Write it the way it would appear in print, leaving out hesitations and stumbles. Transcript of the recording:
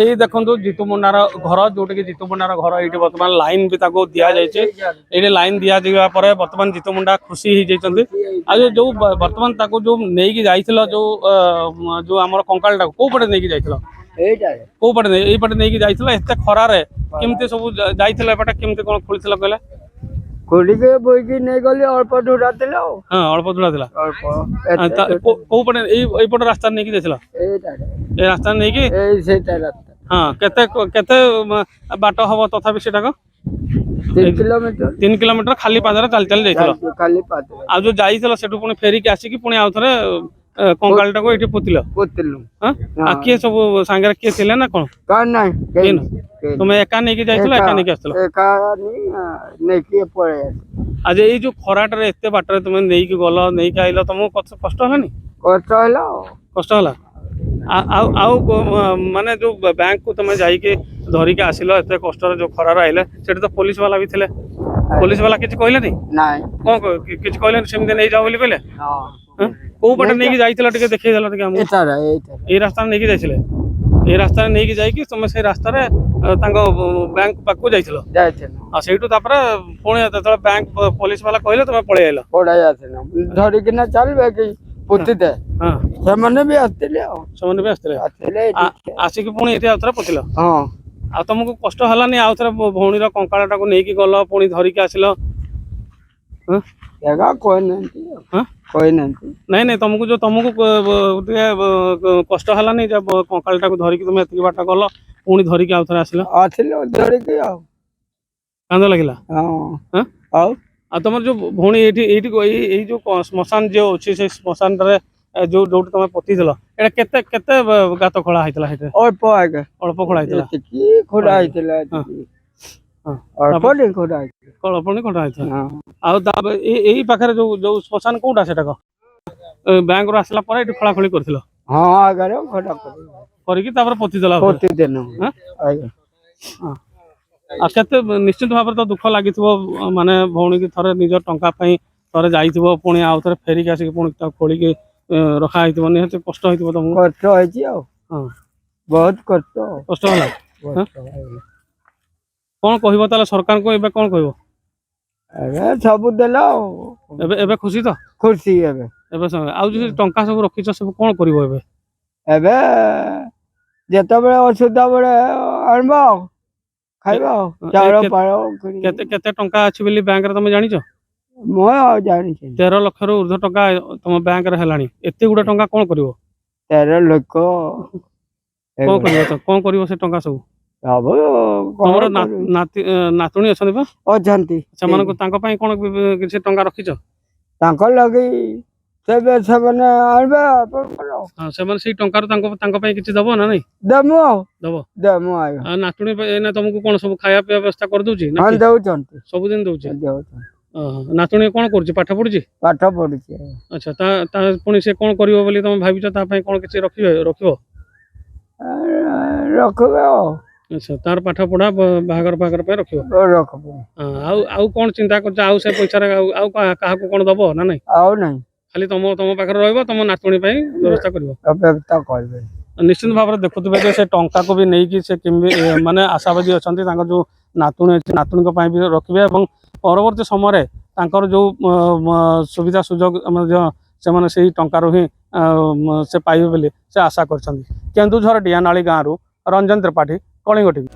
এই দেখନ୍ତୁ ଜିତୁ ମୁଣ୍ଡାର ଘର ଯୋଉଠି କି ଜିତୁ ମୁଣ୍ଡାର ଘର ଏଇଠି ବର୍ତ୍ତମାନ ଲାଇନ ବି ତାକୁ ଦିଆଯାଇଛି। ଏଇଠି ଲାଇନ ଦିଆଯିବା ପରେ ବର୍ତ୍ତମାନ ଜିତୁ ମୁଣ୍ଡା ଖୁସି ହେଇଯାଇଛନ୍ତି। ଆଉ ଯୋଉ ବର୍ତ୍ତମାନ ତାକୁ ଯୋଉ ନେଇକି ଯାଇଥିଲ ଯୋଉ ଆମର କଙ୍କାଳଟାକୁ କୋଉ ପଟେ ନେଇକି ଯାଇଥିଲ? କୋଉ ପଟେ ଏଇପଟେ ନେଇକି ଯାଇଥିଲ ଏତେ ଖରାରେ କେମିତି ସବୁ ଯାଇଥିଲ? ଏପଟେ କେମିତି କଣ ଖୋଳିଥିଲ କହିଲେ? ଖୋଲିକି ବୋଇକି ନେଇ ଗଲି ଅଳ୍ପ ଦୂର ଥିଲା। ହଁ ଅଳ୍ପ ଦୂର ଥିଲା। କୋଉ ପଟେ ଏଇପଟେ ରାସ୍ତା ନେଇକି ଯାଇଥିଲ? এই রাস্তা নেইকি হ্যাঁ কেতে কেতে বাট হব তথাপি সেটাক 3 কিলোমিটার খালি পাদরে চালি চালি যাইছিল। আর যে যাইছিল সেটু পুনি ফেরিকি আসিকি পুনি আউথরে কঙ্কালটাকে এটি পোতিল। হ্যাঁ আর কিଏ ସବୁ ସାଙ୍ଗରେ କିଏ ଥିଲେ ନା କଣ? তুমি একা নেইকি যাইছিল একা নেইকি আসছিল? আজ এই যে খরাটারে এতে বাটরে তুমি নেইকি গল নেইকি আইল তমু কষ্ট হলানি? কষ্ট হলা। ଆଉ ମାନେ ଯୋଉ ବ୍ୟାଙ୍କ କୁ ତମେ ଯାଇକି ଧରିକି ଆସିଲ ଏତେ କଷ୍ଟରେ ଯୋଉ ଖରାରେ ଆଇଲେ ସେଠି ତ ପୋଲିସ ବାଲା ବି ଥିଲେ। ପୋଲିସ ବାଲା କିଛି କହିଲେନି? କଣ କିଛି କହିଲେନି ସେମିତି ନେଇଯାଅ ବୋଲି କହିଲେ? କୋଉ ପଟେ ନେଇକି ଯାଇଥିଲ ଟିକେ ଦେଖେଇଦେଲ ଟିକେ ଆମକୁ। ଏଇ ରାସ୍ତାରେ ନେଇକି ଯାଇଥିଲେ? এই রাস্তায় নেইকি যাইকি তুমি সেই রাস্তায় তাঙ্ক ব্যাংক পাখু যাইছিল। আর সেইটু তারপরে পুଣି যেতବେଳେ ব্যাংক পুলিশ বালা কইলে তুমি পড়ে আইল। ধরিকিনা চালবে কি পুতিতে ସେମାନେ ବି ଆସିଥିଲେ ଆସିକି ପୁଣି ଏଠି ଆଉଥରେ ପୋତିଲ। ଆଉ ତମକୁ କଷ୍ଟ ହେଲାନି ଆଉଥରେ ଭଉଣୀର କଙ୍କାଳଟାକୁ ନେଇକି ଗଲ ପୁଣି ଧରିକି ଆସିଲ? ନାଇଁ ନାଇଁ ତମକୁ ଟିକେ କଷ୍ଟ ହେଲାନି ଯେ କଙ୍କାଳଟାକୁ ଧରିକି তুমি ଏତିକି ବାଟ ଗଲ ପୁଣି ଧରିକି ଆଉଥରେ ଆସିଲ? ଧରିକି ଆଉ କାନ୍ଦ ଲାଗିଲା। ଆଉ ତମର ଯୋଉ ଭଉଣୀ ଏଇଠି ଏଇ ଯୋଉ ଶ୍ମଶାନ ଯୋଉ ଅଛି ସେଇ ଶ୍ମଶାନରେ ଯୋଉଠି ତମେ ପୋତିଥିଲ ଏଟା କେତେ କେତେ ଗାତ ଖୋଳା ହେଇଥିଲା? ଅଳ୍ପ ଅଳ୍ପ ଖୋଳା ହେଇଥିଲା। ଖୋଳା ହେଇଥିଲା ଖୋଳା ହେଇଥିଲା। ଆଉ ଏଇ ପାଖରେ ଯୋଉ ଶ୍ମଶାନ କୋଉଟା ସେଟା ବ୍ୟାଙ୍କରୁ ଆସିଲା ପରେ ଏଠି ଖୋଳାଖୋଳି କରିଥିଲ? କରିକି ତାପରେ ପୋତିଦେଲା। ଆଉ କେତେ ନିଶ୍ଚିତ ଭାବରେ ତ ଦୁଃଖ ଲାଗିଥିବ ମାନେ ଭଉଣୀ କି ଥରେ ନିଜ ଟଙ୍କା ପାଇଁ ଥରେ ଯାଇଥିବ ପୁଣି ଆଉ ଥରେ ଫେରିକି ଆସିକି ପୁଣି ତାକୁ ଖୋଳିକି ରଖା ହେଇଥିବ ନିହାତି କଷ୍ଟ ହେଇଥିବ ତମକୁ? କଷ୍ଟ ହେଇଛି ଆଉ ବହୁତ କଷ୍ଟ ହେଲା। କଣ କହିବ ତାହେଲେ ସରକାରଙ୍କୁ ଏବେ କଣ କହିବ? ସବୁ ଦେଲ ଏବେ ଖୁସି ତ? ଖୁସି ଏବେ ଆଉ ଯଦି ଟଙ୍କା ସବୁ ରଖିଛ ସବୁ କଣ କରିବ ଏବେ? ଏବେ ଯେତେବେଳେ ଅସୁବିଧା ବେଳେ ଆଣିବ ଖାଇବ ଚାଉଳ ପାଳ। କେତେ ଟଙ୍କା ଅଛି ବୋଲି ବ୍ୟାଙ୍କରେ ତମେ ଜାଣିଛ? ମୁଁ ଜାଣିଛି 13 ଲକ୍ଷରୁ ଉର୍ଦ୍ଧ୍ୱ ଟଙ୍କା ତମ ବ୍ୟାଙ୍କରେ ହେଲାଣି। ଏତେ ଗୁଡା ଟଙ୍କା କଣ କରିବ? 13 ଲକ୍ଷ କଣ କରିବ ସେ ଟଙ୍କା ସବୁ? ତମର ନାତୁଣୀ ଅଛନ୍ତି ବା? ଅଛନ୍ତି। ସେମାନଙ୍କୁ ତାଙ୍କ ପାଇଁ କଣ କିଛି ଟଙ୍କା ରଖିଛ? ତାଙ୍କ ଲାଗି ସେମାନେ ଆଣିବେ। ସେମାନେ ସେଇ ଟଙ୍କାରୁ ତାଙ୍କ ପାଇଁ କିଛି ଦବ ନା ନାଇଁ? ଦେମୁ ଦବ। ଆଉ ନାତୁଣୀ ଏଇନା ତମକୁ କଣ ସବୁ ଖାଇବା ପିଇବା ବ୍ୟବସ୍ଥା କରିଦଉଛି? ସବୁଦିନ ଦଉଛି। ନାତୁଣୀ କଣ କରୁଛି? ପାଠ ପଢୁଛି? ଆଚ୍ଛା ତା ପୁଣି ସେ କଣ କରିବ ବୋଲି ତମେ ଭାବିଛ? ତା ପାଇଁ କଣ କିଛି ରଖିବ? ଆଚ୍ଛା ତାର ପାଠ ପଢା ବାହାଘର ପାଇଁ ରଖିବ। ଆଉ କଣ ଚିନ୍ତା କରୁଛ? ଆଉ ସେ ପଇସାରେ ଆଉ କାହାକୁ କଣ ଦବ ନା ନାଇଁ? ଆଉ ନାଇଁ, ଖାଲି ତମ ପାଖରେ ରହିବ, ତମ ନାତୁଣୀ ପାଇଁ ବ୍ୟବସ୍ଥା କରିବ। ନିଶ୍ଚିତ ଭାବରେ ଦେଖୁଥିବେ ଯେ ସେ ଟଙ୍କାକୁ ବି ନେଇକି ସେ ମାନେ ଆଶାବାଦୀ ଅଛନ୍ତି ତାଙ୍କ ଯୋଉ ନାତୁଣୀ ଅଛି ନାତୁଣୀଙ୍କ ପାଇଁ ବି ରଖିବେ ଏବଂ ପରବର୍ତ୍ତୀ ସମୟରେ ତାଙ୍କର ଯୋଉ ସୁବିଧା ସୁଯୋଗ ସେମାନେ ସେଇ ଟଙ୍କାରୁ ହିଁ ସେ ପାଇବେ ବୋଲି ସେ ଆଶା କରିଛନ୍ତି। କେନ୍ଦୁଝର ଡିଆନାଳି ଗାଁରୁ ରଞ୍ଜନ ତ୍ରିପାଠୀ, କଳିଙ୍ଗ ଟିଭି।